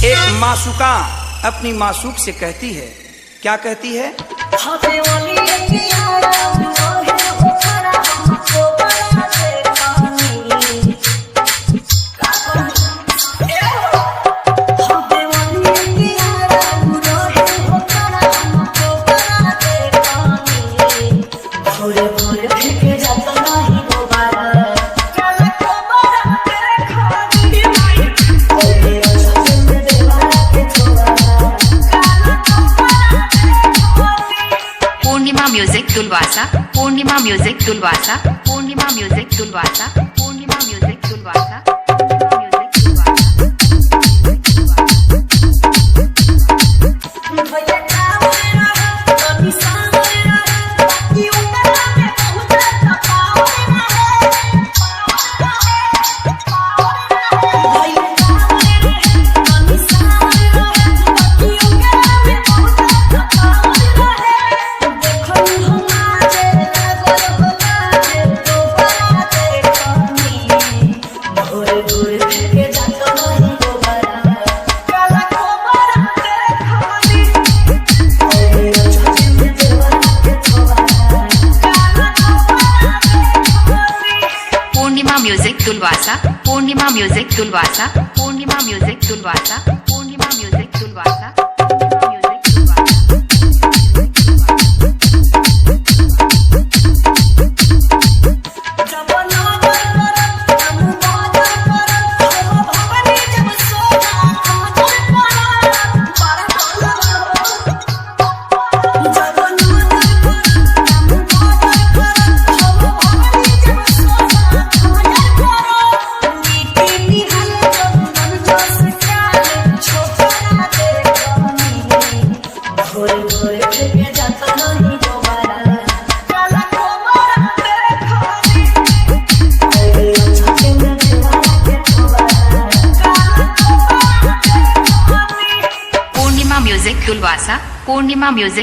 एक मासूका अपनी मासूक से कहती है, क्या कहती है? पूर्णिमा म्यूजिक तुलवासा, पूर्णिमा म्यूजिक तुलवासा, पूर्णिमा म्यूजिक तुलवासा, पूर्णिमा म्यूजिक तुलवासा। पूर्णिमा म्यूजिक तुलवासा, पूर्णिमा म्यूजिक तुलवासा, पूर्णिमा म्यूजिक तुलवासा, पूर्णिमा म्यूजिक तुलवासा। पूर्णिमा म्यूजिक तुलवासा, पूर्णिमा म्यूजिक